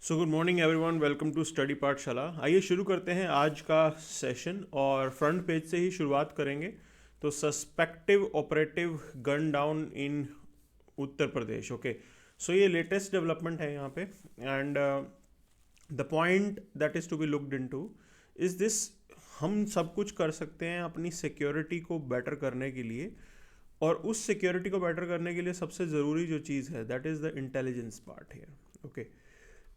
So good morning everyone, welcome to study Pathshala. आइए शुरू करते हैं आज का सेशन और फ्रंट पेज से ही शुरुआत करेंगे। तो suspected operative gun down in Uttar Pradesh. Okay, so ये लेटेस्ट डेवलपमेंट है यहाँ पे and the point that is to be looked into is this. हम सब कुछ कर सकते हैं अपनी सिक्योरिटी को बेटर करने के लिए, और उस सिक्योरिटी को बेटर करने के लिए सबसे ज़रूरी जो चीज़ है that is the intelligence part here. Okay,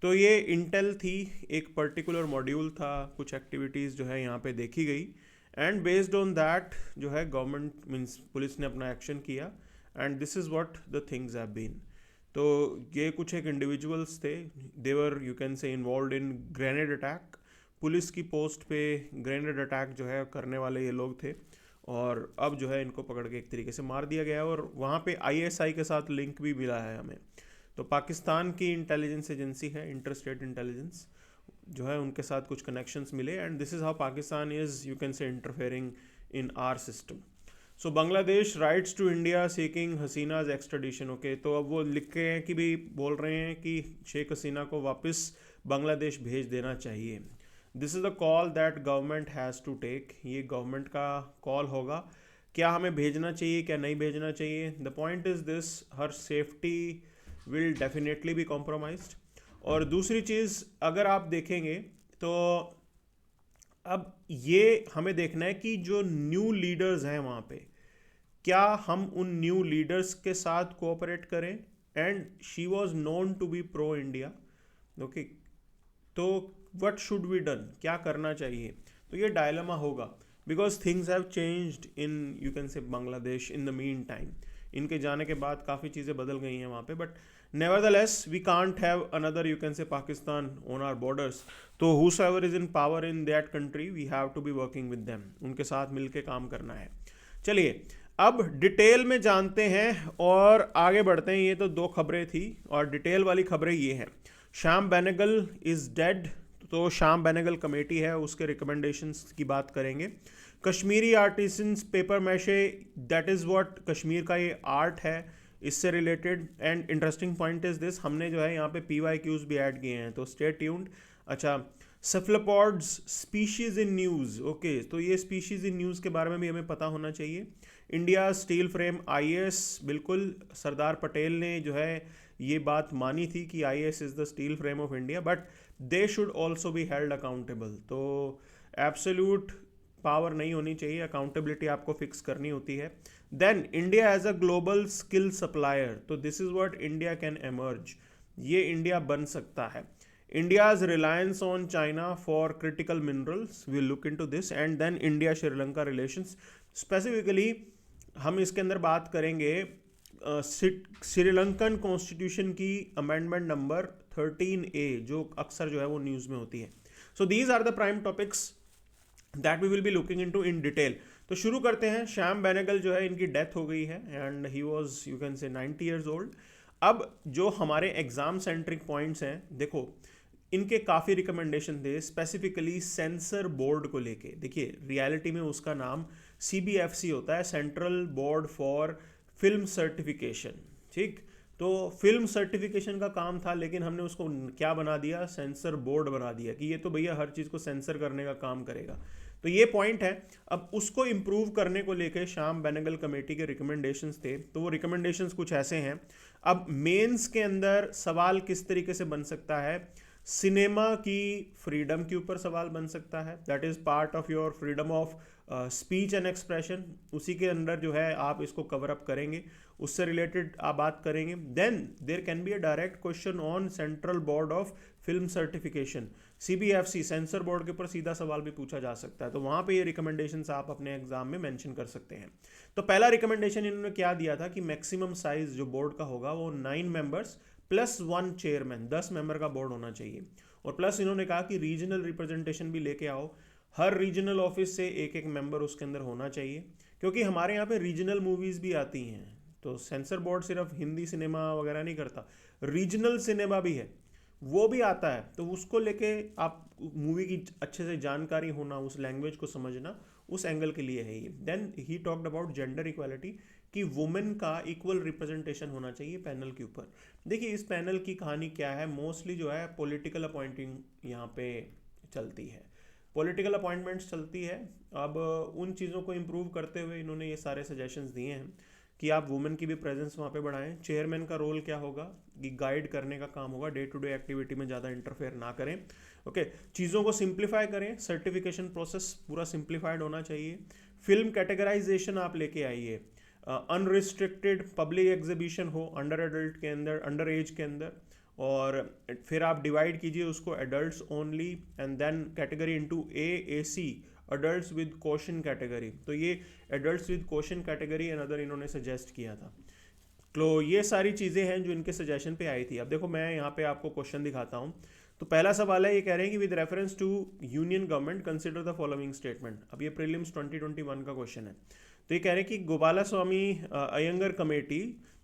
तो ये इंटेल थी, एक पर्टिकुलर मॉड्यूल था, कुछ एक्टिविटीज़ जो है यहाँ पे देखी गई एंड बेस्ड ऑन दैट जो है गवर्नमेंट मीन्स पुलिस ने अपना एक्शन किया and this is what the things have been. तो ये कुछ एक इंडिविजुअल्स थे, they were you can say involve in grenade attack. Police की पोस्ट पे ग्रेनेड अटैक जो है करने वाले ये लोग थे और अब जो है इनको पकड़ के एक तरीके से मार दिया गया और वहाँ पे आईएसआई के साथ लिंक भी मिला है हमें। तो पाकिस्तान की इंटेलिजेंस एजेंसी है, इंटर स्टेट इंटेलिजेंस, जो है उनके साथ कुछ कनेक्शंस मिले and this is how Pakistan is you can say interfering in our system. So Bangladesh writes to India seeking Hasina's extradition. Okay, तो अब वो लिख के हैं कि भी बोल रहे हैं कि शेख हसीना को वापस बांग्लादेश भेज देना चाहिए। This is the call that government has to take. ये गवर्नमेंट का कॉल होगा, क्या हमें भेजना चाहिए क्या नहीं भेजना चाहिए। The point is this, her safety will definitely be compromised. और दूसरी चीज़ अगर आप देखेंगे तो अब ये हमें देखना है कि जो न्यू लीडर्स हैं वहाँ पे, क्या हम उन न्यू लीडर्स के साथ कोऑपरेट करें। And she was known to be pro India. Okay, तो व्हाट शुड बी डन, क्या करना चाहिए। तो ये डायलेमा होगा because things have changed in you can say Bangladesh in the meantime. इनके जाने के बाद काफ़ी चीज़ें बदल गई हैं वहाँ पे, but nevertheless we can't have another you can say Pakistan on our borders. तो whosoever is in power in that country we have to be working with them, उनके साथ मिलके काम करना है। चलिए अब डिटेल में जानते हैं और आगे बढ़ते हैं। ये तो दो खबरें थी और डिटेल वाली खबरें ये हैं। Shyam Benegal is dead. तो श्याम बेनेगल कमेटी है, उसके रिकमेंडेशंस की बात करेंगे। Kashmiri artisans paper mache, that is what Kashmir का ये आर्ट है, इससे related. And interesting point is this, हमने जो है यहाँ पे PYQs भी ऐड किए हैं, तो स्टे ट्यून्ड। अच्छा, सेफलोपॉड्स स्पीशीज इन न्यूज़। ओके, तो ये स्पीशीज इन न्यूज़ के बारे में भी हमें पता होना चाहिए। इंडिया स्टील फ्रेम IAS, बिल्कुल सरदार पटेल ने जो है ये बात मानी थी कि IAS is the steel frame of India, but they should also be held accountable. तो एब्सोल्यूट पावर नहीं होनी चाहिए, अकाउंटेबिलिटी आपको फिक्स करनी होती है। Then India as a global skill supplier, तो this is what India can emerge, ये इंडिया बन सकता है। India's reliance on China for critical minerals, will look into this. And then India Sri Lanka relations, specifically हम इसके अंदर बात करेंगे श्रीलंकन कॉन्स्टिट्यूशन की अमेंडमेंट नंबर 13A, जो अक्सर जो है वो न्यूज़ में होती है। So these are the prime topics that we will be looking into in detail. तो शुरू करते हैं। श्याम बेनेगल जो है, इनकी डेथ हो गई है and he was you can से 90 ईयर्स ओल्ड। अब जो हमारे एग्जाम सेंट्रिक पॉइंट्स हैं, देखो इनके काफ़ी रिकमेंडेशन थे स्पेसिफिकली सेंसर बोर्ड को लेके। देखिए रियलिटी में उसका नाम CBFC होता है, central board for film certification. ठीक, तो फिल्म सर्टिफिकेशन का काम था, लेकिन हमने उसको क्या बना दिया, सेंसर बोर्ड बना दिया कि ये तो भैया हर चीज़ को सेंसर करने का काम करेगा। तो ये पॉइंट है। अब उसको इम्प्रूव करने को लेकर श्याम बेनेगल कमेटी के रिकमेंडेशंस थे, तो वो रिकमेंडेशंस कुछ ऐसे हैं। अब मेंस के अंदर सवाल किस तरीके से बन सकता है, सिनेमा की फ्रीडम के ऊपर सवाल बन सकता है, that is part of your freedom of speech and expression, उसी के अंदर जो है आप इसको कवर अप करेंगे, उससे रिलेटेड आप बात करेंगे। Then there can be a direct question on central board of film certification, CBFC, censor board के ऊपर सीधा सवाल भी पूछा जा सकता है। तो वहाँ पे ये रिकमेंडेशंस आप अपने एग्जाम में मेंशन कर सकते हैं। तो पहला रिकमेंडेशन इन्होंने क्या दिया था कि मैक्सिमम साइज जो बोर्ड का होगा वो 9 मेंबर्स प्लस 1 चेयरमैन, 10 मेंबर का बोर्ड होना चाहिए। और प्लस इन्होंने कहा कि रीजनल रिप्रेजेंटेशन भी लेके आओ, हर रीजनल ऑफिस से एक एक मेंबर उसके अंदर होना चाहिए, क्योंकि हमारे यहाँ पे रीजनल मूवीज़ भी आती हैं। तो सेंसर बोर्ड सिर्फ हिंदी सिनेमा वगैरह नहीं करता, रीजनल सिनेमा भी है, वो भी आता है। तो उसको लेके आप मूवी की अच्छे से जानकारी होना, उस लैंग्वेज को समझना, उस एंगल के लिए है ये। Then he talked about gender equality, कि वुमेन का इक्वल रिप्रेजेंटेशन होना चाहिए पैनल के ऊपर। देखिए इस पैनल की कहानी क्या है, मोस्टली जो है पॉलिटिकल अपॉइंटिंग यहाँ पे चलती है, पॉलिटिकल अपॉइंटमेंट्स चलती है। अब उन चीज़ों को इम्प्रूव करते हुए इन्होंने ये सारे सजेशंस दिए हैं कि आप वुमेन की भी प्रेजेंस वहाँ पे बढ़ाएं। चेयरमैन का रोल क्या होगा कि गाइड करने का काम होगा, डे टू डे एक्टिविटी में ज़्यादा इंटरफेयर ना करें। ओके, चीज़ों को सिंप्लीफाई करें, सर्टिफिकेशन प्रोसेस पूरा सिंप्लीफाइड होना चाहिए। फिल्म कैटेगराइजेशन आप लेके आइए, अनरिस्ट्रिक्टेड पब्लिक एग्जीबिशन हो अंडर एडल्ट के अंदर, अंडर एज के अंदर, और फिर आप डिवाइड कीजिए उसको adults only and then category into A C, adults with question category. तो ये adults with question category and other इन्होंने सजेस्ट किया था। तो ये सारी चीज़ें हैं जो इनके सजेशन पे आई थी। अब देखो मैं यहाँ पे आपको क्वेश्चन दिखाता हूँ। तो पहला सवाल है, ये कह रहे हैं कि with reference to union government consider the following statement. अब ये प्रीलिम्स 2021 का क्वेश्चन है। तो ये कह रहे हैं कि Gopalaswami Ayyangar committee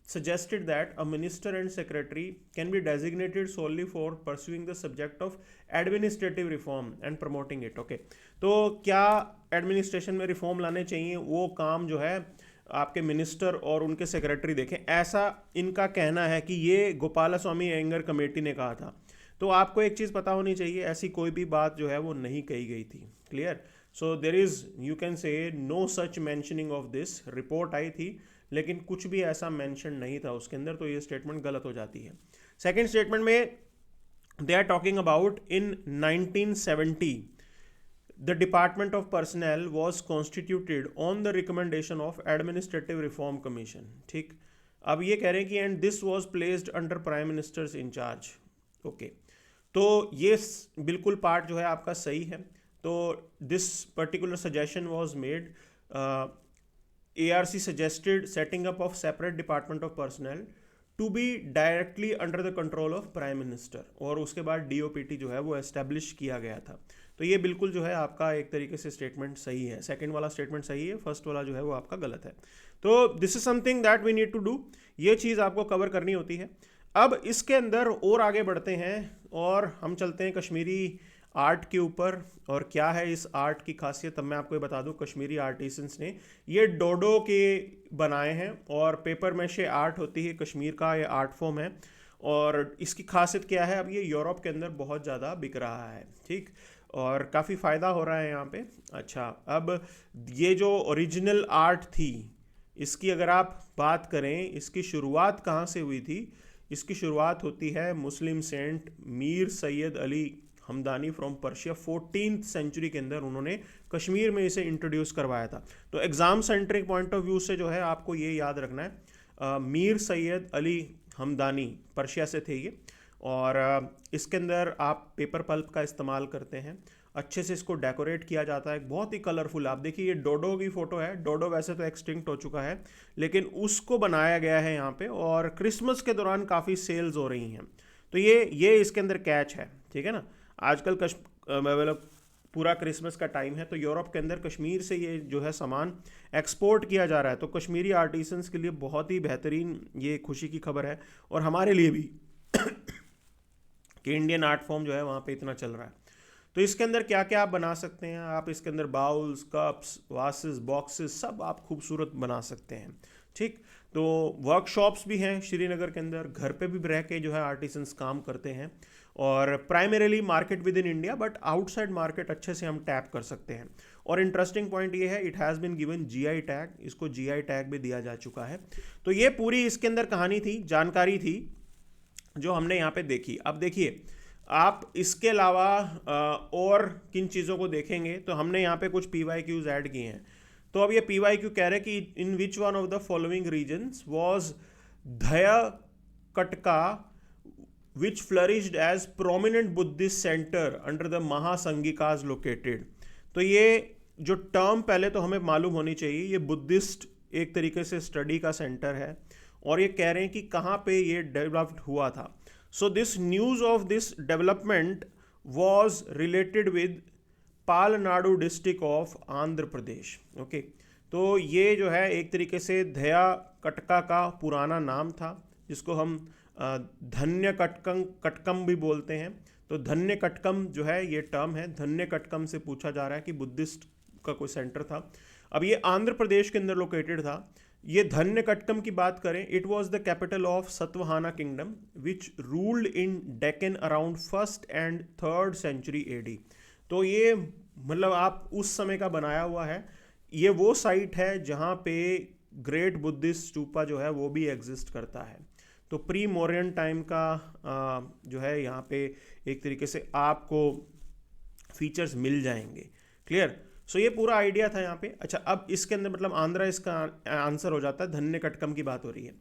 suggested that a minister and secretary can be designated solely for pursuing the subject of administrative reform and promoting it. Okay, तो क्या एडमिनिस्ट्रेशन में रिफॉर्म लाने चाहिए, वो काम जो है आपके मिनिस्टर और उनके सेक्रेटरी देखें, ऐसा इनका कहना है कि ये गोपालास्वामी अयंगर कमेटी ने कहा था। तो आपको एक चीज़ पता होनी चाहिए, ऐसी कोई भी बात जो है वो नहीं कही गई थी। Clear? So there is, you can say, no such mentioning of this. Report आई थी लेकिन कुछ भी ऐसा मेंशन नहीं था उसके अंदर, तो ये स्टेटमेंट गलत हो जाती है। सेकंड स्टेटमेंट में they are talking about in 1970 the department of personnel was constituted on the recommendation of administrative reform commission. ठीक, अब ये कह रहे हैं कि and this was placed under prime minister's in charge. Okay, तो ये बिल्कुल पार्ट जो है आपका सही है। तो this particular suggestion was made, ARC suggested setting up of separate department of personnel to be directly under the control of prime minister, और उसके बाद DOPT जो है वो एस्टेब्लिश किया गया था। तो ये बिल्कुल जो है आपका एक तरीके से स्टेटमेंट सही है, सेकंड वाला स्टेटमेंट सही है, फर्स्ट वाला जो है वो आपका गलत है। तो this is something that we need to do, ये चीज़ आपको कवर करनी होती है। अब इसके अंदर और आगे बढ़ते हैं और हम चलते हैं कश्मीरी आर्ट के ऊपर, और क्या है इस आर्ट की खासियत। अब मैं आपको ये बता दूं, कश्मीरी आर्टिसंस ने ये डोडो के बनाए हैं, और पेपर मैशे आर्ट होती है, कश्मीर का ये आर्ट फॉर्म है। और इसकी खासियत क्या है, अब ये यूरोप के अंदर बहुत ज़्यादा बिक रहा है। ठीक, और काफ़ी फ़ायदा हो रहा है यहाँ पे। अच्छा, अब ये जो ओरिजिनल आर्ट थी, इसकी अगर आप बात करें, इसकी शुरुआत कहाँ से हुई थी? इसकी शुरुआत होती है Muslim saint Mir Sayyid Ali Hamadani from Persia, 14th century के अंदर उन्होंने कश्मीर में इसे इंट्रोड्यूस करवाया था। तो exam centric point of view से जो है आपको ये याद रखना है, मीर सैयद अली हमदानी पर्शिया से थे ये, और इसके अंदर आप पेपर पल्प का इस्तेमाल करते हैं, अच्छे से इसको डेकोरेट किया जाता है, बहुत ही कलरफुल। आप देखिए ये डोडो की फ़ोटो है, डोडो वैसे तो एक्सटिंक्ट हो चुका है लेकिन उसको बनाया गया है यहाँ पे, और क्रिसमस के दौरान काफ़ी सेल्स हो रही हैं। तो ये इसके अंदर कैच है, ठीक है ना। आजकल मतलब पूरा क्रिसमस का टाइम है, तो यूरोप के अंदर कश्मीर से ये जो है सामान एक्सपोर्ट किया जा रहा है। तो कश्मीरी आर्टिसंस के लिए बहुत ही बेहतरीन ये खुशी की खबर है, और हमारे लिए भी कि इंडियन आर्ट फॉर्म जो है वहाँ पे इतना चल रहा है। तो इसके अंदर क्या क्या आप बना सकते हैं, आप इसके अंदर बाउल्स, कप्स, वासेस, बॉक्सेस सब आप खूबसूरत बना सकते हैं। ठीक, तो वर्कशॉप्स भी हैं श्रीनगर के अंदर, घर पे भी रह के जो है आर्टिसंस काम करते हैं, और primarily market with in India, but outside market अच्छे से हम टैप कर सकते हैं। और इंटरेस्टिंग पॉइंट ये है, it has been given GI tag, इसको GI टैग भी दिया जा चुका है। तो ये पूरी इसके अंदर कहानी थी, जानकारी थी जो हमने यहाँ पे देखी। अब देखिए आप इसके अलावा और किन चीज़ों को देखेंगे, तो हमने यहाँ पे कुछ PYQs ऐड किए हैं। तो अब ये PYQ कह रहे हैं कि in which one of the following regions was Dhanyakataka which flourished as prominent Buddhist center under the Mahasanghikas located। तो ये जो टर्म पहले तो हमें मालूम होनी चाहिए, ये बुद्धिस्ट एक तरीके से स्टडी का सेंटर है, और ये कह रहे हैं कि कहाँ पे ये डेवलप्ड हुआ था। So this news of this development was related with Palnadu district of Andhra Pradesh. Okay, तो ये जो है एक तरीके से धया कटका का पुराना नाम था, जिसको हम धन्य कटकम भी बोलते हैं। तो धन्य कटकम जो है ये टर्म है, धन्य कटकम से पूछा जा रहा है कि बुद्धिस्ट का कोई सेंटर था। अब ये आंध्र प्रदेश के अंदर लोकेटेड था। ये धन्य कटकम की बात करें, it was the capital of Satavahana kingdom which ruled in Deccan around 1st and 3rd century AD। तो ये मतलब आप उस समय का बनाया हुआ है। ये वो साइट है जहाँ पे ग्रेट बुद्धिस्ट स्तूपा जो है वो भी एग्जिस्ट करता है। तो प्री मौर्यन टाइम का जो है यहाँ पे एक तरीके से आपको फीचर्स मिल जाएंगे। क्लियर? सो ये पूरा आइडिया था यहाँ पे। अच्छा, अब इसके अंदर मतलब आंध्रा इसका आंसर हो जाता है, धन्य कटकम की बात हो रही है।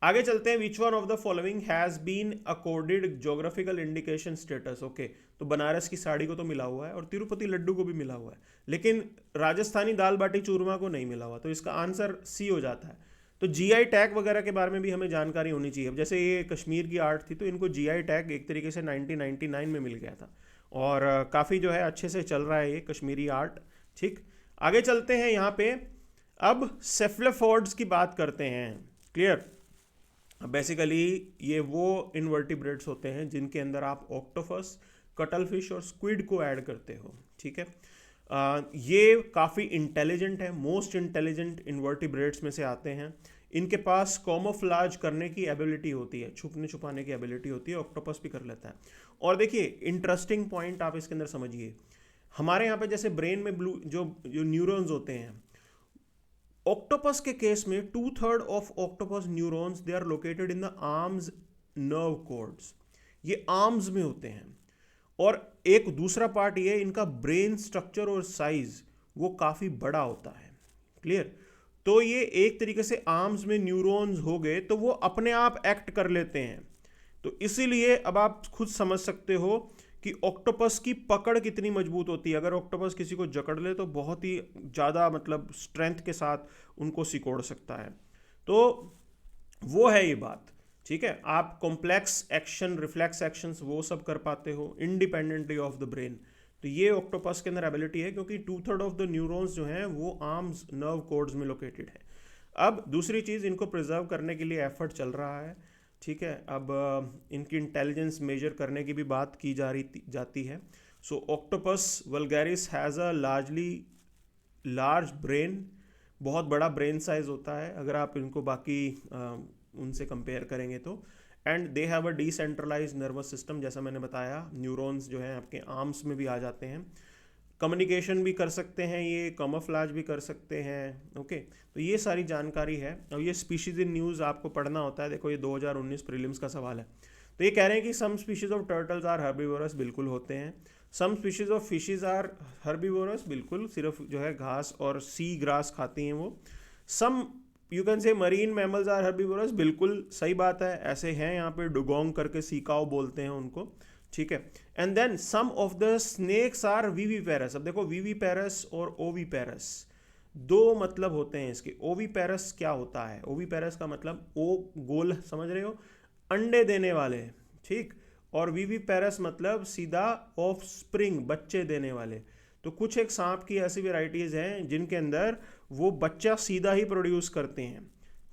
आगे चलते हैं, which one of the following has been accorded geographical indication status. Okay, तो बनारस की साड़ी को तो मिला हुआ है और तिरुपति लड्डू को भी मिला हुआ है, लेकिन राजस्थानी दाल बाटी चूरमा को नहीं मिला हुआ, तो इसका आंसर सी हो जाता है। तो जीआई टैग वगैरह के बारे में भी हमें जानकारी होनी चाहिए। अब जैसे ये कश्मीर की आर्ट थी तो इनको जीआई टैग एक तरीके से 1999 में मिल गया था और काफ़ी जो है अच्छे से चल रहा है ये कश्मीरी आर्ट। ठीक, आगे चलते हैं यहाँ पे, अब सेफलोपोड्स की बात करते हैं। क्लियर? बेसिकली ये वो इनवर्टिब्रेट्स होते हैं जिनके अंदर आप ऑक्टोपस, कटल फिश और स्क्विड को ऐड करते हो। ठीक है, ये काफ़ी इंटेलिजेंट है, मोस्ट इंटेलिजेंट इनवर्टिब्रेट्स में से आते हैं। इनके पास कॉमोफ्लाज करने की एबिलिटी होती है, छुपने छुपाने की एबिलिटी होती है, ऑक्टोपस भी कर लेता है। और देखिए इंटरेस्टिंग पॉइंट आप इसके अंदर समझिए, हमारे यहाँ पे जैसे ब्रेन में ब्लू जो न्यूरॉन्स होते हैं, ऑक्टोपस के केस में 2/3 of octopus neurons they are located in the arms nerve cords. ये आर्म्स में होते हैं। और एक दूसरा पार्ट ये, इनका ब्रेन स्ट्रक्चर और साइज वो काफ़ी बड़ा होता है। क्लियर? तो ये एक तरीके से आर्म्स में न्यूरॉन्स हो गए तो वो अपने आप एक्ट कर लेते हैं। तो इसीलिए अब आप खुद समझ सकते हो कि ऑक्टोपस की पकड़ कितनी मजबूत होती है। अगर ऑक्टोपस किसी को जकड़ ले तो बहुत ही ज़्यादा मतलब स्ट्रेंथ के साथ उनको सिकोड़ सकता है। तो वो है ये बात। ठीक है, आप कॉम्प्लेक्स एक्शन, रिफ्लेक्स एक्शंस वो सब कर पाते हो इंडिपेंडेंटली ऑफ द ब्रेन। तो ये ऑक्टोपस के अंदर एबिलिटी है, क्योंकि 2/3 ऑफ द न्यूरॉन्स जो हैं वो आर्म्स नर्व कॉर्ड्स में लोकेटेड है। अब दूसरी चीज़, इनको प्रिजर्व करने के लिए एफर्ट चल रहा है। ठीक है, अब इनकी इंटेलिजेंस मेजर करने की भी बात की जाती है। So octopus vulgaris has a large brain, बहुत बड़ा ब्रेन साइज होता है अगर आप इनको बाकी उनसे कंपेयर करेंगे तो। And they have a decentralise nervous system, जैसा मैंने बताया, न्यूरॉन्स जो हैं आपके आर्म्स में भी आ जाते हैं। कम्युनिकेशन भी कर सकते हैं, ये कमोफ्लाज भी कर सकते हैं। ओके, तो ये सारी जानकारी है। अब ये स्पीशीज इन न्यूज़ आपको पढ़ना होता है। देखो ये 2019 प्रीलिम्स का सवाल है। तो ये कह रहे हैं कि some species of turtles are herbivorous, बिल्कुल होते हैं। Some species of fishes are herbivorous, बिल्कुल, सिर्फ जो है घास और सी ग्रास खाती हैं वो। Some you can say marine mammals are herbivorous, बिल्कुल सही बात है, ऐसे हैं यहाँ पे, डुगोंग करके सीकाओ बोलते हैं उनको। ठीक है, and then some of the snakes are viviparous. अब देखो वीवीपेरस और ओवीपेरस दो मतलब होते हैं इसके। ओवीपेरस क्या होता है? ओवीपेरस का मतलब ओ गोल, समझ रहे हो, अंडे देने वाले। ठीक, और वीवीपेरस मतलब सीधा ऑफ स्प्रिंग, बच्चे देने वाले। तो कुछ एक सांप की ऐसी वेराइटीज हैं जिनके अंदर वो बच्चा सीधा ही प्रोड्यूस करते हैं।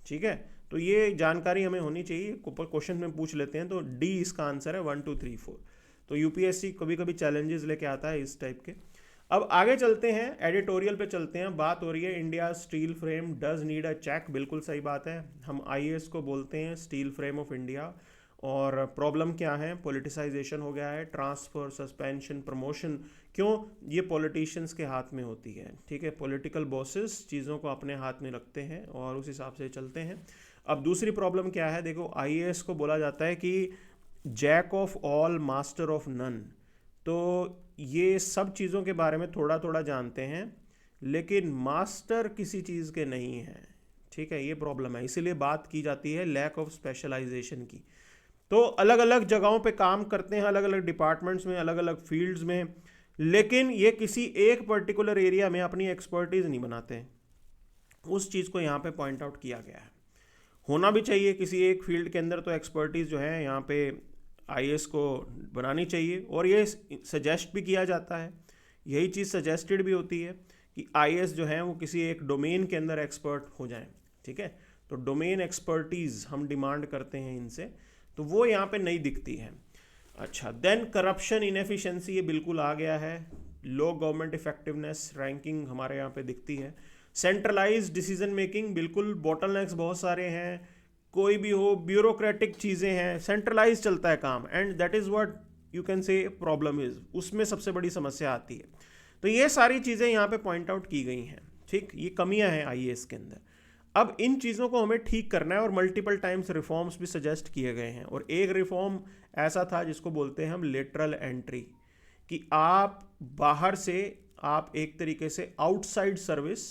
ठीक है, तो ये जानकारी हमें होनी चाहिए, क्वेश्चन में पूछ लेते हैं। तो डी इसका आंसर है, 1 2 3 4। तो यूपीएससी कभी कभी चैलेंजेस लेके आता है इस टाइप के। अब आगे चलते हैं, एडिटोरियल पे चलते हैं। बात हो रही है India steel frame does need a check, बिल्कुल सही बात है। हम आईएएस को बोलते हैं स्टील फ्रेम ऑफ इंडिया। और प्रॉब्लम क्या है? पॉलिटिसाइजेशन हो गया है, ट्रांसफ़र, सस्पेंशन, प्रमोशन। क्यों? ये पॉलिटिशियंस के हाथ में होती है। ठीक है, पॉलिटिकल बॉसेस चीज़ों को अपने हाथ में रखते हैं और उस हिसाब से चलते हैं। अब दूसरी प्रॉब्लम क्या है? देखो आईएएस को बोला जाता है कि jack of all master of none. तो ये सब चीज़ों के बारे में थोड़ा थोड़ा जानते हैं, लेकिन मास्टर किसी चीज़ के नहीं हैं। ठीक है, ये प्रॉब्लम है, इसीलिए बात की जाती है लैक ऑफ स्पेशलाइजेशन की। तो अलग अलग जगहों पे काम करते हैं, अलग अलग डिपार्टमेंट्स में, अलग अलग फील्ड्स में, लेकिन ये किसी एक पर्टिकुलर एरिया में अपनी एक्सपर्टीज नहीं बनाते हैं। उस चीज़ को यहाँ पे पॉइंट आउट किया गया है। होना भी चाहिए किसी एक फील्ड के अंदर, तो एक्सपर्टीज जो है यहाँ पे आईएएस को बनानी चाहिए। और ये सजेस्ट भी किया जाता है, यही चीज़ सजेस्टेड भी होती है कि आईएएस जो है वो किसी एक डोमेन के अंदर एक्सपर्ट हो जाएं। ठीक है, तो डोमेन एक्सपर्टीज हम डिमांड करते हैं इनसे, तो वो यहाँ पे नहीं दिखती है। अच्छा, देन करप्शन, इनएफिशिएंसी, ये बिल्कुल आ गया है। लो गवर्नमेंट इफेक्टिवनेस रैंकिंग हमारे यहाँ पे दिखती है। सेंट्रलाइज डिसीजन मेकिंग, बिल्कुल बॉटलनेक्स बहुत सारे हैं, कोई भी हो ब्यूरोक्रेटिक चीज़ें हैं, सेंट्रलाइज चलता है काम, and that is what you can से प्रॉब्लम इज, उसमें सबसे बड़ी समस्या आती है। तो ये सारी चीज़ें यहाँ पे पॉइंट आउट की गई हैं, ठीक, ये कमियां हैं आईएएस के अंदर। अब इन चीज़ों को हमें ठीक करना है और मल्टीपल टाइम्स रिफॉर्म्स भी सजेस्ट किए गए हैं, और एक रिफॉर्म ऐसा था जिसको बोलते हैं हम लेटरल एंट्री, कि आप बाहर से, आप एक तरीके से आउटसाइड सर्विस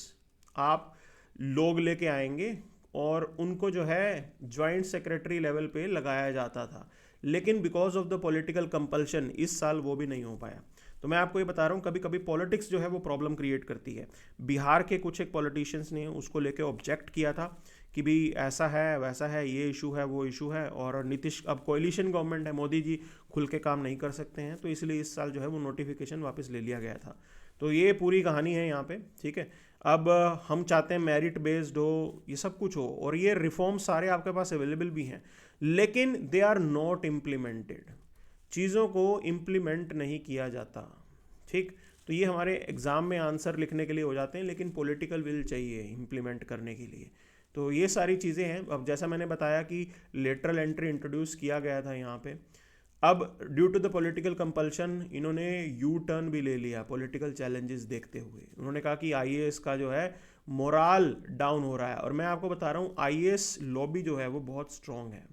आप लोग लेके आएंगे और उनको जो है जॉइंट सेक्रेटरी लेवल पे लगाया जाता था, लेकिन because of the political compulsion इस साल वो भी नहीं हो पाया। तो मैं आपको ये बता रहा हूँ, कभी कभी पॉलिटिक्स जो है वो प्रॉब्लम क्रिएट करती है। बिहार के कुछ एक पॉलिटिशियंस ने उसको लेके ऑब्जेक्ट किया था कि भी ऐसा है वैसा है, ये इशू है वो इशू है, और नीतीश, अब कोलिशन गवर्नमेंट है, मोदी जी खुल के काम नहीं कर सकते हैं, तो इसलिए इस साल जो है वो नोटिफिकेशन वापस ले लिया गया था। तो ये पूरी कहानी है यहाँ पे, ठीक है। अब हम चाहते हैं मेरिट बेस्ड हो, ये सब कुछ हो, और ये रिफॉर्म सारे आपके पास अवेलेबल भी हैं, लेकिन दे आर नॉट इम्प्लीमेंटेड, चीज़ों को इम्प्लीमेंट नहीं किया जाता, ठीक। तो ये हमारे एग्ज़ाम में आंसर लिखने के लिए हो जाते हैं, लेकिन पॉलिटिकल विल चाहिए इम्प्लीमेंट करने के लिए। तो ये सारी चीज़ें हैं। अब जैसा मैंने बताया कि लेटरल एंट्री इंट्रोड्यूस किया गया था यहाँ पे, अब due to the political compulsion इन्होंने यू टर्न भी ले लिया पॉलिटिकल चैलेंजेस देखते हुए। उन्होंने कहा कि आईएएस का जो है मोराल डाउन हो रहा है, और मैं आपको बता रहा हूँ आईएएस लॉबी जो है वो बहुत स्ट्रॉन्ग है,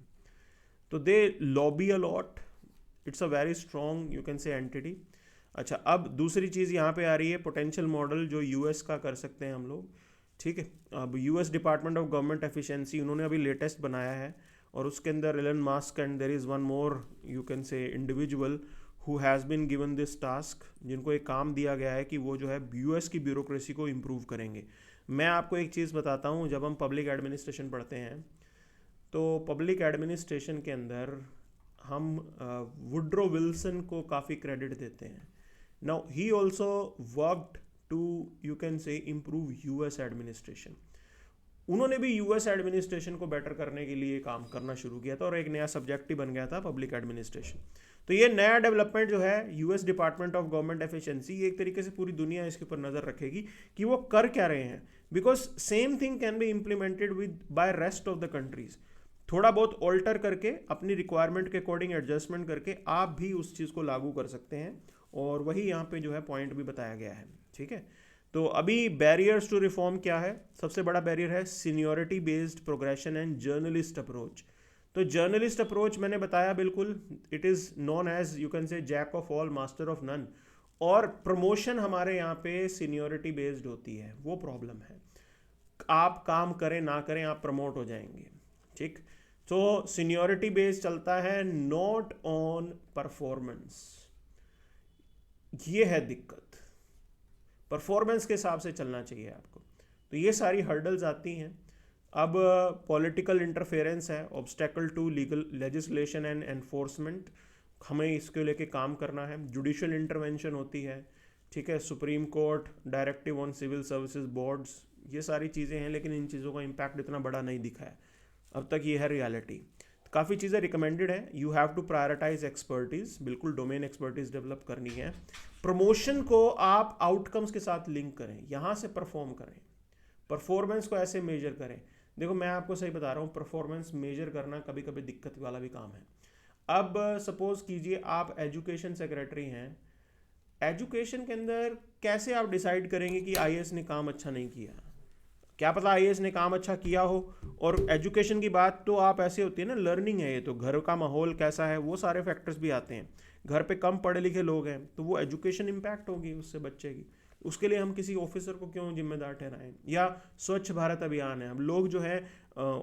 तो they lobby a lot, it's a very strong you can say entity. अच्छा, अब दूसरी चीज़ यहाँ पे आ रही है पोटेंशियल मॉडल जो यूएस का कर सकते हैं हम लोग, ठीक है। अब US department of government efficiency उन्होंने अभी लेटेस्ट बनाया है, और उसके अंदर Elon Musk and there is one more you can say individual who has been given this task, जिनको एक काम दिया गया है कि वो जो है यूएस की ब्यूरोक्रेसी को इम्प्रूव करेंगे। मैं आपको एक चीज़ बताता हूँ, जब हम पब्लिक एडमिनिस्ट्रेशन पढ़ते हैं तो पब्लिक एडमिनिस्ट्रेशन के अंदर हम वुड्रो विल्सन को काफ़ी क्रेडिट देते हैं। Now he also worked to you can say improve US administration, उन्होंने भी यूएस एडमिनिस्ट्रेशन को बेटर करने के लिए काम करना शुरू किया था, और एक नया सब्जेक्ट ही बन गया था पब्लिक एडमिनिस्ट्रेशन। तो ये नया डेवलपमेंट जो है US department of government efficiency, ये एक तरीके से पूरी दुनिया इसके ऊपर नज़र रखेगी कि वो कर क्या रहे हैं, because same thing can be implemented with by rest of the countries. थोड़ा बहुत ऑल्टर करके, अपनी रिक्वायरमेंट के अकॉर्डिंग एडजस्टमेंट करके आप भी उस चीज़ को लागू कर सकते हैं, और वही यहाँ पे जो है पॉइंट भी बताया गया है, ठीक है। तो अभी बैरियर्स टू रिफॉर्म क्या है, सबसे बड़ा बैरियर है seniority based progression and generalist approach. तो जर्नलिस्ट अप्रोच मैंने बताया, बिल्कुल it is known as you can say jack of all master of none, और प्रमोशन हमारे यहाँ पे सीनियोरिटी बेस्ड होती है, वो प्रॉब्लम है। आप काम करें ना करें आप प्रमोट हो जाएंगे, ठीक। तो सीनियोरिटी बेस्ड चलता है, नॉट ऑन परफॉर्मेंस, ये है दिक्कत, परफॉर्मेंस के हिसाब से चलना चाहिए आपको। तो ये सारी हर्डल्स आती हैं। अब पॉलिटिकल इंटरफेरेंस है, obstacle to legal legislation and enforcement, हमें इसके लेके काम करना है। जुडिशियल इंटरवेंशन होती है, ठीक है, supreme court, directive on civil services boards, ये सारी चीज़ें हैं, लेकिन इन चीज़ों का इम्पैक्ट इतना बड़ा नहीं दिखा है अब तक, ये है रियलिटी। काफ़ी चीज़ें रिकमेंडेड है, you have to prioritise expertise, बिल्कुल डोमेन एक्सपर्टीज डेवलप करनी है। प्रमोशन को आप आउटकम्स के साथ लिंक करें, यहाँ से परफॉर्म करें, परफॉर्मेंस को ऐसे मेजर करें। देखो मैं आपको सही बता रहा हूँ, परफॉर्मेंस मेजर करना कभी कभी दिक्कत वाला भी काम है। अब सपोज कीजिए आप एजुकेशन सेक्रेटरी हैं, एजुकेशन के अंदर कैसे आप डिसाइड करेंगे कि आईएएस ने काम अच्छा नहीं किया, क्या पता आईएएस ने काम अच्छा किया हो। और एजुकेशन की बात तो आप ऐसे होती है ना, लर्निंग है ये, तो घर का माहौल कैसा है, वो सारे फैक्टर्स भी आते हैं। घर पे कम पढ़े लिखे लोग हैं तो वो एजुकेशन इम्पैक्ट होगी उससे बच्चे की, उसके लिए हम किसी ऑफिसर को क्यों जिम्मेदार ठहराएं। या स्वच्छ भारत अभियान है, हम लोग जो है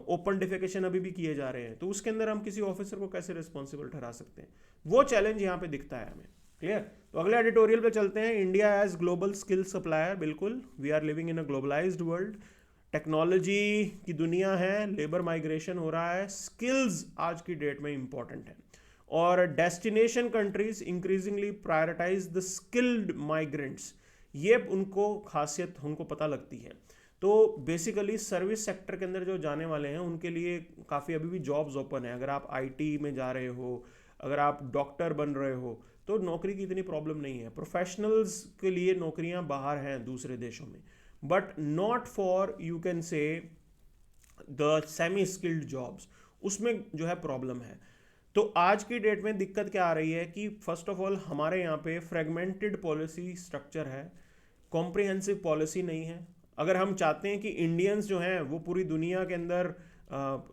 ओपन डिफेकेशन अभी भी किए जा रहे हैं, तो उसके अंदर हम किसी ऑफिसर को कैसे रिस्पॉन्सिबल ठहरा सकते हैं, वो चैलेंज यहाँ पे दिखता है हमें। क्लियर। तो अगले एडिटोरियल पे चलते हैं, India as global skill supplier. बिल्कुल, we are living in a globalised world, technology की दुनिया है, लेबर माइग्रेशन हो रहा है, स्किल्स आज की डेट में इंपॉर्टेंट है, और destination countries increasingly prioritise the skilled migrants, ये उनको खासियत उनको पता लगती है। तो बेसिकली सर्विस सेक्टर के अंदर जो जाने वाले हैं उनके लिए काफ़ी अभी भी जॉब्स ओपन है। अगर आप आईटी में जा रहे हो, अगर आप डॉक्टर बन रहे हो, तो नौकरी की इतनी प्रॉब्लम नहीं है। प्रोफेशनल्स के लिए नौकरियां बाहर हैं दूसरे देशों में, but not for you can से द सेमी स्किल्ड जॉब्स, उसमें जो है प्रॉब्लम है। तो आज की डेट में दिक्कत क्या आ रही है कि फर्स्ट ऑफ ऑल हमारे यहाँ पे फ्रेगमेंटेड पॉलिसी स्ट्रक्चर है, कॉम्प्रिहेंसिव पॉलिसी नहीं है। अगर हम चाहते हैं कि इंडियंस जो हैं वो पूरी दुनिया के अंदर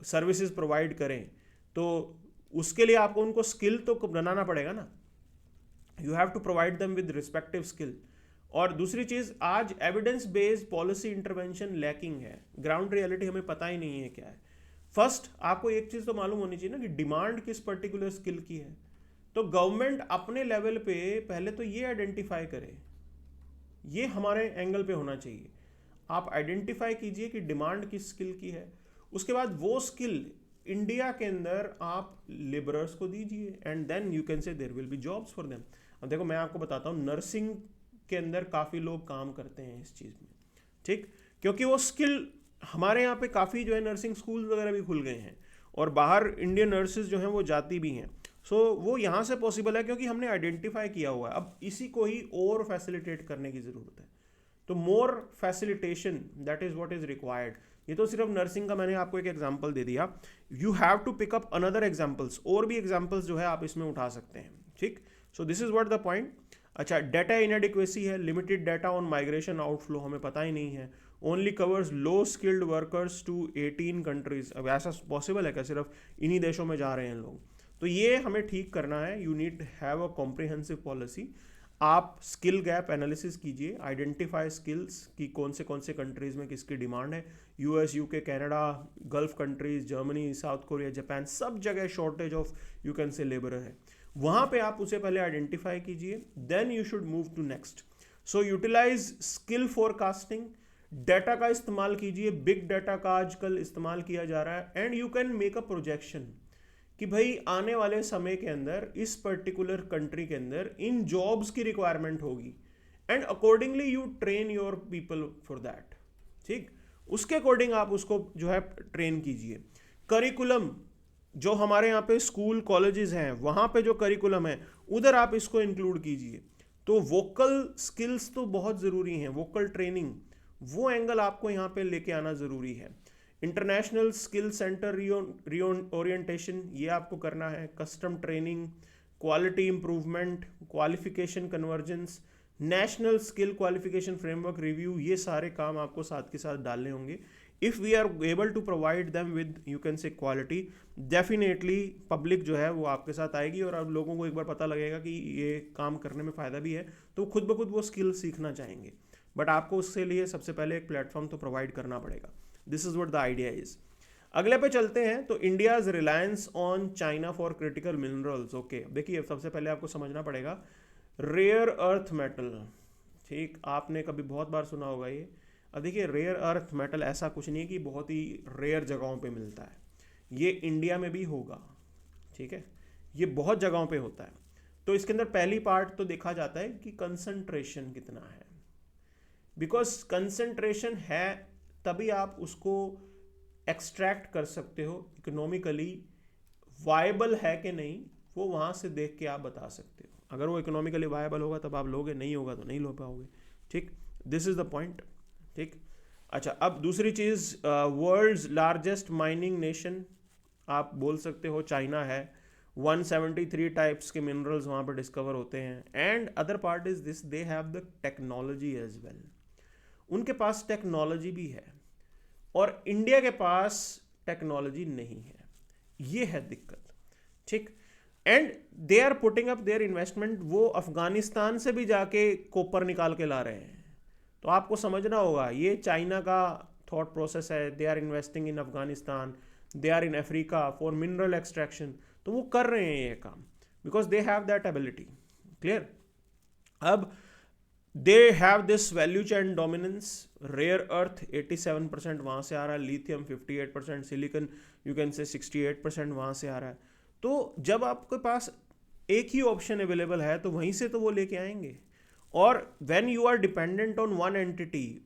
सर्विसेज प्रोवाइड करें, तो उसके लिए आपको उनको स्किल तो बनाना पड़ेगा ना, you have to provide them with respective skill. और दूसरी चीज, आज evidence based policy intervention lacking है, ग्राउंड रियलिटी हमें पता ही नहीं है क्या है। फर्स्ट आपको एक चीज तो मालूम होनी चाहिए ना कि डिमांड किस पर्टिकुलर स्किल की है। तो गवर्नमेंट अपने लेवल पे पहले तो ये आइडेंटिफाई करे, ये हमारे एंगल पे होना चाहिए। आप आइडेंटिफाई कीजिए कि डिमांड किस स्किल की है, उसके बाद वो स्किल इंडिया के अंदर आप लेबरर्स को दीजिए and then you can say there will be jobs for them. अब देखो मैं आपको बताता हूँ, नर्सिंग के अंदर काफ़ी लोग काम करते हैं इस चीज़ में, ठीक, क्योंकि वो स्किल हमारे यहाँ पे काफ़ी जो है नर्सिंग स्कूल वगैरह भी खुल गए हैं और बाहर इंडियन नर्सेज जो हैं वो जाती भी हैं। सो वो यहाँ से पॉसिबल है क्योंकि हमने आइडेंटिफाई किया हुआ है। अब इसी को ही और फैसिलिटेट करने की ज़रूरत है, तो more facilitation that is what is required. ये तो सिर्फ नर्सिंग का मैंने आपको एक एग्जांपल दे दिया, you have to pick up another examples, और भी एग्जांपल्स जो है आप इसमें उठा सकते हैं, ठीक। So this is what the point. अच्छा, डाटा इनएडिक्वेसी है, limited data on migration outflow, हमें पता ही नहीं है, only covers low skilled workers to 18 countries. अब ऐसा पॉसिबल है क्या सिर्फ इन्हीं देशों में जा रहे हैं लोग? तो ये हमें ठीक करना है, you need have a comprehensive policy. आप स्किल गैप एनालिसिस कीजिए, आइडेंटिफाई स्किल्स कि कौन से कंट्रीज में किसकी डिमांड है। US, UK, Canada, gulf countries, Germany, South Korea, Japan, सब जगह shortage of you can say labour है। वहाँ पे आप उसे पहले आइडेंटिफाई कीजिए, then you should move to next. So utilise skill forecasting, data का इस्तेमाल कीजिए, बिग डाटा का आजकल इस्तेमाल किया जा रहा है, and you can make a projection कि भाई आने वाले समय के अंदर इस पर्टिकुलर कंट्री के अंदर इन जॉब्स की रिक्वायरमेंट होगी, and accordingly you train your people for that, ठीक। उसके अकॉर्डिंग आप उसको जो है ट्रेन कीजिए। करिकुलम, जो हमारे यहाँ पे स्कूल कॉलेजेस हैं वहाँ पे जो करिकुलम है उधर आप इसको इंक्लूड कीजिए। तो वोकल स्किल्स तो बहुत ज़रूरी हैं, वोकल ट्रेनिंग, वो एंगल आपको यहाँ पे लेके आना ज़रूरी है। इंटरनेशनल स्किल सेंटर रीओरिएंटेशन, ये आपको करना है। Custom training, quality improvement, qualification convergence, national skill qualification framework review, ये सारे काम आपको साथ के साथ डालने होंगे। If we are able to provide them with you can say quality, definitely public जो है वो आपके साथ आएगी, और अब लोगों को एक बार पता लगेगा कि ये काम करने में फ़ायदा भी है तो खुद ब खुद वो स्किल सीखना चाहेंगे। बट आपको उसके लिए सबसे पहले एक प्लेटफॉर्म तो प्रोवाइड करना पड़ेगा। This is what the idea is. अगले पे चलते हैं, तो India's reliance on China for critical minerals. Okay, देखिए सबसे पहले आपको समझना पड़ेगा रेयर अर्थ मेटल, ठीक, आपने कभी बहुत बार सुना होगा ये। अब देखिए रेयर अर्थ मेटल ऐसा कुछ नहीं है कि बहुत ही रेयर जगहों पे मिलता है, ये इंडिया में भी होगा, ठीक है, ये बहुत जगहों पे होता है। तो इसके अंदर पहली पार्ट तो देखा जाता है कि कंसंट्रेशन कितना है, बिकॉज कंसंट्रेशन है तभी आप उसको एक्सट्रैक्ट कर सकते हो, इकोनॉमिकली वायबल है कि नहीं वो वहाँ से देख के आप बता सकते हो। अगर वो इकोनॉमिकली वायबल होगा तब आप लोगे, नहीं होगा तो नहीं लो पाओगे, ठीक। दिस इज द पॉइंट, ठीक। अच्छा, अब दूसरी चीज़, वर्ल्ड्स लार्जेस्ट माइनिंग नेशन आप बोल सकते हो चाइना है। 173 टाइप्स के मिनरल्स वहाँ पर डिस्कवर होते हैं, and other part is this, they have the technology as well, उनके पास टेक्नोलॉजी भी है और इंडिया के पास टेक्नोलॉजी नहीं है, ये है दिक्कत, ठीक। And they are putting up their investment, वो अफगानिस्तान से भी जाके कॉपर निकाल के ला रहे हैं। तो आपको समझना होगा ये चाइना का थॉट प्रोसेस है, they are investing in Afghanistan, they are in Africa for mineral extraction, तो वो कर रहे हैं ये काम because they have that ability, clear. अब they have this value chain dominance, rare earth 87% वहाँ से आ रहा है, लिथियम 58%, सिलिकॉन यू कैन से 68% वहाँ से आ रहा है। तो जब आपके पास एक ही ऑप्शन अवेलेबल है तो वहीं से तो वो लेके आएंगे, और when you are dependent on one entity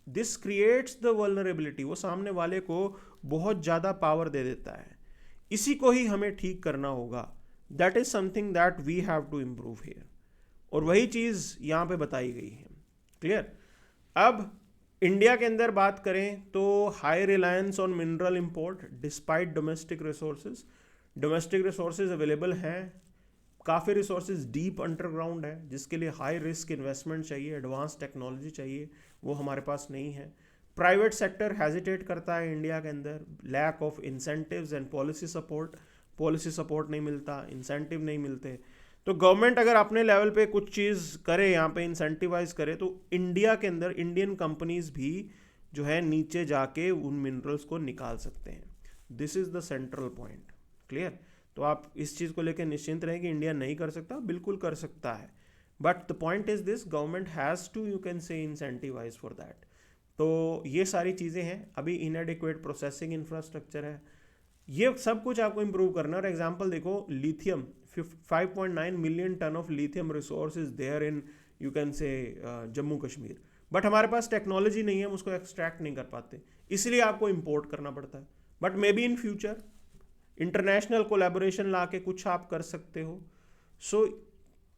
this creates the vulnerability, वो सामने वाले को बहुत ज़्यादा पावर दे देता है। इसी को ही हमें ठीक करना होगा, that is something that we have to improve here, और वही चीज़ यहाँ पे बताई गई है, क्लियर। अब इंडिया के अंदर बात करें तो high reliance on mineral import despite domestic resources available हैं, काफ़ी रिसोर्सेज डीप अंडरग्राउंड है जिसके लिए हाई रिस्क इन्वेस्टमेंट चाहिए, एडवांस टेक्नोलॉजी चाहिए, वो हमारे पास नहीं है। प्राइवेट सेक्टर हेजिटेट करता है इंडिया के अंदर, lack of incentives and policy support नहीं मिलता, इंसेंटिव नहीं मिलते। तो गवर्नमेंट अगर अपने लेवल पे कुछ चीज़ करे, यहाँ पे इंसेंटिवाइज करे, तो इंडिया के अंदर इंडियन कंपनीज भी जो है नीचे जाके उन मिनरल्स को निकाल सकते हैं। This is the central point. Clear? तो आप इस चीज़ को लेकर निश्चिंत रहें कि इंडिया नहीं कर सकता, बिल्कुल कर सकता है। But the point is this, government has to, you can say, incentivize for that. तो ये सारी चीज़ें हैं। अभी इनएडिक्वेट प्रोसेसिंग इंफ्रास्ट्रक्चर है, ये सब कुछ आपको इंप्रूव करना है। और एग्जांपल देखो, lithium 5.9 million ton of lithium resource is there in, you can say, Jammu Kashmir, but हमारे पास टेक्नोलॉजी नहीं है, हम उसको एक्सट्रैक्ट नहीं कर पाते, इसलिए आपको इंपोर्ट करना पड़ता है। But may be in future international collaboration ला के कुछ आप कर सकते हो। So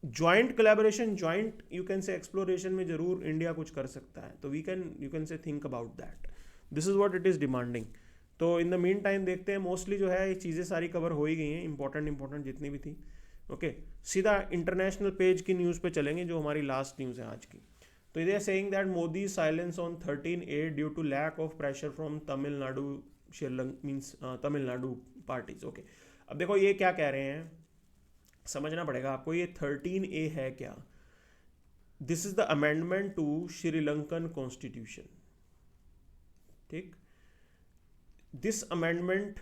joint collaboration, joint you can say exploration में जरूर इंडिया कुछ कर सकता है। तो we can, you can say think about that, this is what it is demanding. तो इन द मीन टाइम देखते हैं, मोस्टली जो है ये चीज़ें सारी कवर हो ही गई हैं, इंपॉर्टेंट जितनी भी थी। ओके, सीधा इंटरनेशनल पेज की न्यूज़ पे चलेंगे जो हमारी लास्ट न्यूज़ है आज की। तो इधर saying that Modi silence on 13A due to lack of pressure from Tamil Nadu, Sri Lanka means Tamil Nadu parties. Okay, अब देखो ये क्या कह रहे हैं, समझना पड़ेगा आपको, ये 13A है क्या? This is the amendment to Sri Lankan constitution. ठीक, दिस अमेंडमेंट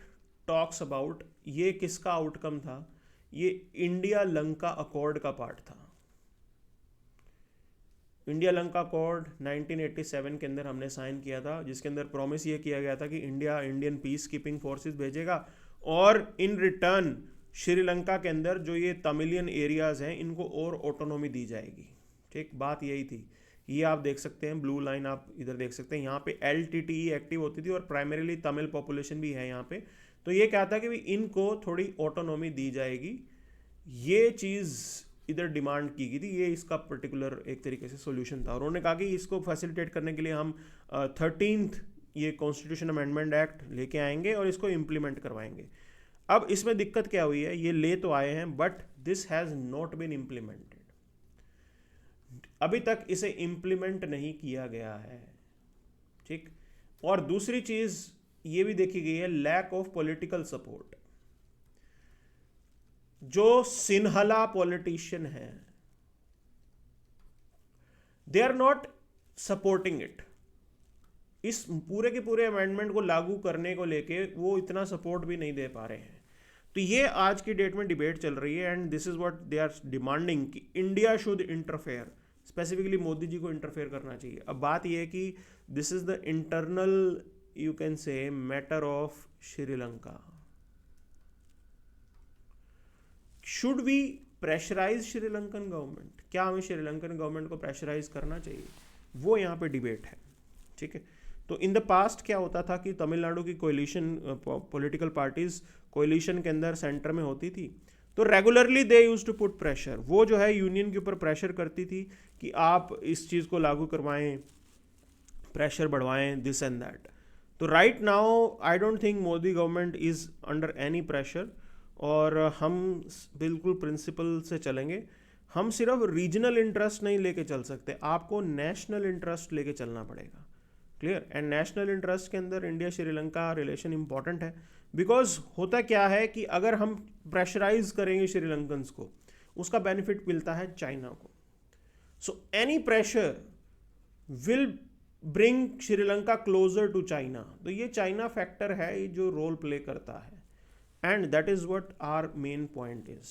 टॉक्स अबाउट, ये किसका आउटकम था? ये इंडिया लंका अकॉर्ड का पार्ट था। इंडिया लंका अकॉर्ड 1987 के अंदर हमने साइन किया था, जिसके अंदर प्रॉमिस ये किया गया था कि India Indian peace keeping forces भेजेगा और इन रिटर्न श्रीलंका के अंदर जो ये तमिलियन एरियाज हैं इनको और ऑटोनॉमी दी जाएगी। ठीक, बात यही थी। ये आप देख सकते हैं, ब्लू लाइन आप इधर देख सकते हैं, यहाँ पे LTTE एक्टिव होती थी और प्राइमरीली तमिल पॉपुलेशन भी है यहाँ पे। तो ये क्या था कि इनको थोड़ी ऑटोनॉमी दी जाएगी, ये चीज़ इधर डिमांड की गई थी। ये इसका पर्टिकुलर एक तरीके से सोल्यूशन था। और उन्होंने कहा कि इसको फैसिलिटेट करने के लिए हम 13th ये कॉन्स्टिट्यूशन अमेंडमेंट एक्ट लेके आएंगे और इसको इम्प्लीमेंट करवाएंगे। अब इसमें दिक्कत क्या हुई है, ये ले तो आए हैं but this has not been implemented, अभी तक इसे इम्प्लीमेंट नहीं किया गया है। ठीक, और दूसरी चीज ये भी देखी गई है, लैक ऑफ पॉलिटिकल सपोर्ट। जो सिन्हला पॉलिटिशियन है, they are not supporting it. इस पूरे के पूरे अमेंडमेंट को लागू करने को लेके वो इतना सपोर्ट भी नहीं दे पा रहे हैं। तो ये आज की डेट में डिबेट चल रही है and this is what they are demanding कि India should interfere, specifically Modi ji को इंटरफेयर करना चाहिए। अब बात यह है कि this is the internal, you can say, matter of Sri Lanka. Should we pressurise Sri Lankan government? क्या हमें श्रीलंकन गवर्नमेंट को प्रेशराइज करना चाहिए? वो यहाँ पे डिबेट है। ठीक है, तो इन द पास्ट क्या होता था कि तमिलनाडु की कोलिशन पॉलिटिकल पार्टीज कोलिशन के अंदर सेंटर में होती थी, तो regularly they use to put pressure. वो जो है यूनियन के ऊपर प्रेशर करती थी कि आप इस चीज़ को लागू करवाएं, प्रेशर बढ़वाएं, दिस एंड दैट। तो right now I don't think Modi government is under any pressure और हम बिल्कुल प्रिंसिपल से चलेंगे। हम सिर्फ रीजनल इंटरेस्ट नहीं लेके चल सकते, आपको नेशनल इंटरेस्ट लेके चलना पड़ेगा। क्लियर? एंड नेशनल इंटरेस्ट के अंदर इंडिया श्रीलंका रिलेशन इंपॉर्टेंट है, बिकॉज होता क्या है कि अगर हम प्रेशराइज करेंगे श्रीलंकन्स को, उसका बेनिफिट मिलता है चाइना को। So any pressure will bring Sri Lanka closer to China. तो ये चाइना फैक्टर है जो रोल प्ले करता है and that is what our main point is.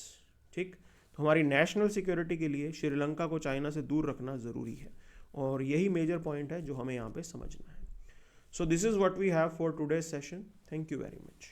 ठीक, तो हमारी नेशनल सिक्योरिटी के लिए श्रीलंका को चाइना से दूर रखना ज़रूरी है और यही मेजर पॉइंट है जो हमें यहाँ पे समझना है। So this is what we have for today's session. Thank you very much.